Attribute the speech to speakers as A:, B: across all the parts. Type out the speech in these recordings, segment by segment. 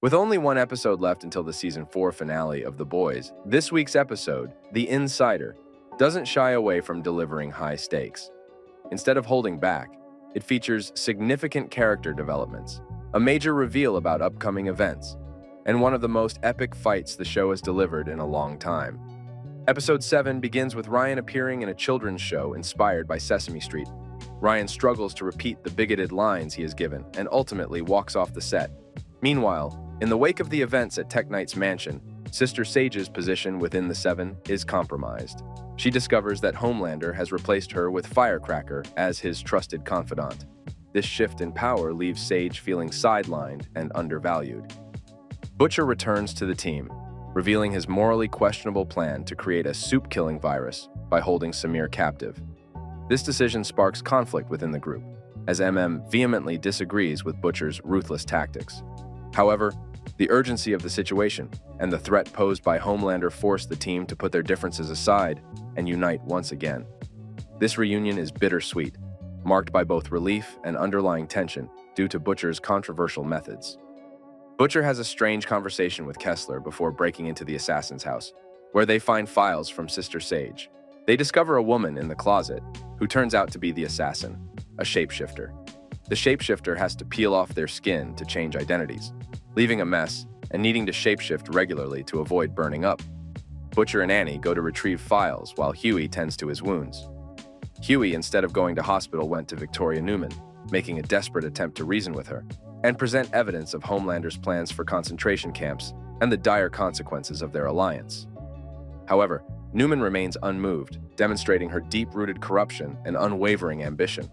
A: With only one episode left until the season 4 finale of The Boys, this week's episode, The Insider, doesn't shy away from delivering high stakes. Instead of holding back, it features significant character developments, a major reveal about upcoming events, and one of the most epic fights the show has delivered in a long time. Episode 7 begins with Ryan appearing in a children's show inspired by Sesame Street. Ryan struggles to repeat the bigoted lines he is given and ultimately walks off the set. Meanwhile, in the wake of the events at Tech Knight's mansion, Sister Sage's position within the Seven is compromised. She discovers that Homelander has replaced her with Firecracker as his trusted confidant. This shift in power leaves Sage feeling sidelined and undervalued. Butcher returns to the team, revealing his morally questionable plan to create a soup-killing virus by holding Samir captive. This decision sparks conflict within the group, as vehemently disagrees with Butcher's ruthless tactics. However, the urgency of the situation and the threat posed by Homelander force the team to put their differences aside and unite once again. This reunion is bittersweet, marked by both relief and underlying tension due to Butcher's controversial methods. Butcher has a strange conversation with Kessler before breaking into the assassin's house, where they find files from Sister Sage. They discover a woman in the closet who turns out to be the assassin, a shapeshifter. The shapeshifter has to peel off their skin to change identities, leaving a mess and needing to shapeshift regularly to avoid burning up. Butcher and Annie go to retrieve files while Hughie tends to his wounds. Hughie, instead of going to hospital, went to Victoria Newman, making a desperate attempt to reason with her and present evidence of Homelander's plans for concentration camps and the dire consequences of their alliance. However, Newman remains unmoved, demonstrating her deep-rooted corruption and unwavering ambition.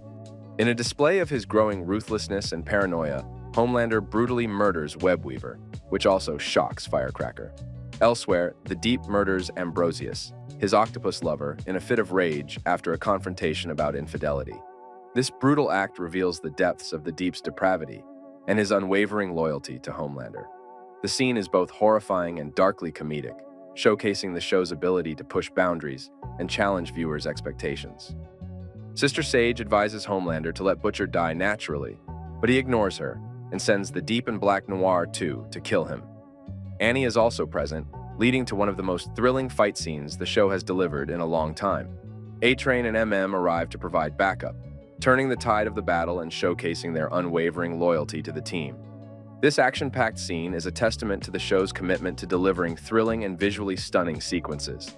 A: In a display of his growing ruthlessness and paranoia, Homelander brutally murders Webweaver, which also shocks Firecracker. Elsewhere, the Deep murders Ambrosius, his octopus lover, in a fit of rage after a confrontation about infidelity. This brutal act reveals the depths of the Deep's depravity and his unwavering loyalty to Homelander. The scene is both horrifying and darkly comedic, showcasing the show's ability to push boundaries and challenge viewers' expectations. Sister Sage advises Homelander to let Butcher die naturally, but he ignores her and sends the Deep and Black Noir to kill him. Annie is also present, leading to one of the most thrilling fight scenes the show has delivered in a long time. A-Train and arrive to provide backup, turning the tide of the battle and showcasing their unwavering loyalty to the team. This action-packed scene is a testament to the show's commitment to delivering thrilling and visually stunning sequences.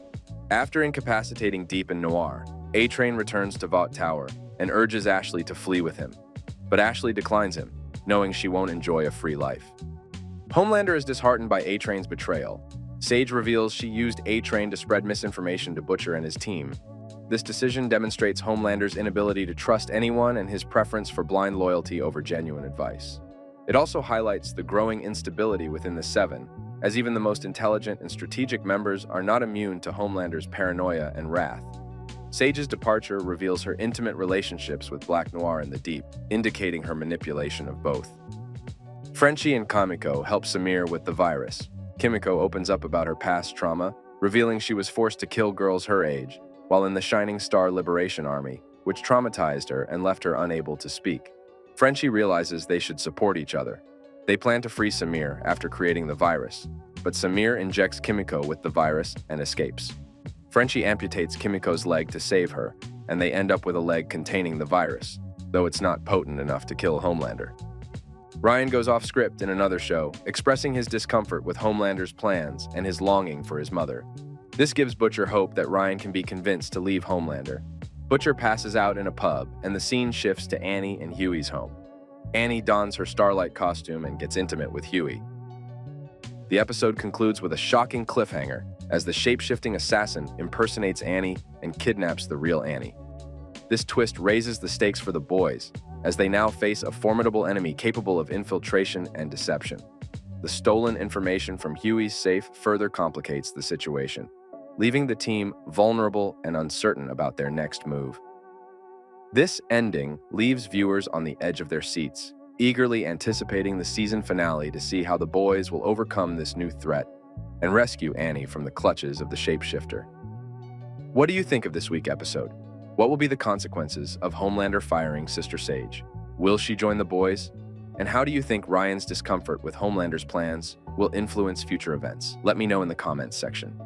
A: After incapacitating Deep and Noir, A-Train returns to Vought Tower and urges Ashley to flee with him, but Ashley declines him, knowing she won't enjoy a free life. Homelander is disheartened by A-Train's betrayal. Sage reveals she used A-Train to spread misinformation to Butcher and his team. This decision demonstrates Homelander's inability to trust anyone and his preference for blind loyalty over genuine advice. It also highlights the growing instability within the Seven, as even the most intelligent and strategic members are not immune to Homelander's paranoia and wrath. Sage's departure reveals her intimate relationships with Black Noir and the Deep, indicating her manipulation of both. Frenchie and Kimiko help Samir with the virus. Kimiko opens up about her past trauma, revealing she was forced to kill girls her age, while in the Shining Star Liberation Army, which traumatized her and left her unable to speak. Frenchie realizes they should support each other. They plan to free Samir after creating the virus, but Samir injects Kimiko with the virus and escapes. Frenchie amputates Kimiko's leg to save her, and they end up with a leg containing the virus, though it's not potent enough to kill Homelander. Ryan goes off script in another show, expressing his discomfort with Homelander's plans and his longing for his mother. This gives Butcher hope that Ryan can be convinced to leave Homelander. Butcher passes out in a pub, and the scene shifts to Annie and Hughie's home. Annie dons her Starlight costume and gets intimate with Hughie. The episode concludes with a shocking cliffhanger as the shape-shifting assassin impersonates Annie and kidnaps the real Annie. This twist raises the stakes for the boys, as they now face a formidable enemy capable of infiltration and deception. The stolen information from Hughie's safe further complicates the situation, leaving the team vulnerable and uncertain about their next move. This ending leaves viewers on the edge of their seats, eagerly anticipating the season finale to see how the boys will overcome this new threat and rescue Annie from the clutches of the shapeshifter. What do you think of this week's episode? What will be the consequences of Homelander firing Sister Sage? Will she join the boys? And how do you think Ryan's discomfort with Homelander's plans will influence future events? Let me know in the comments section.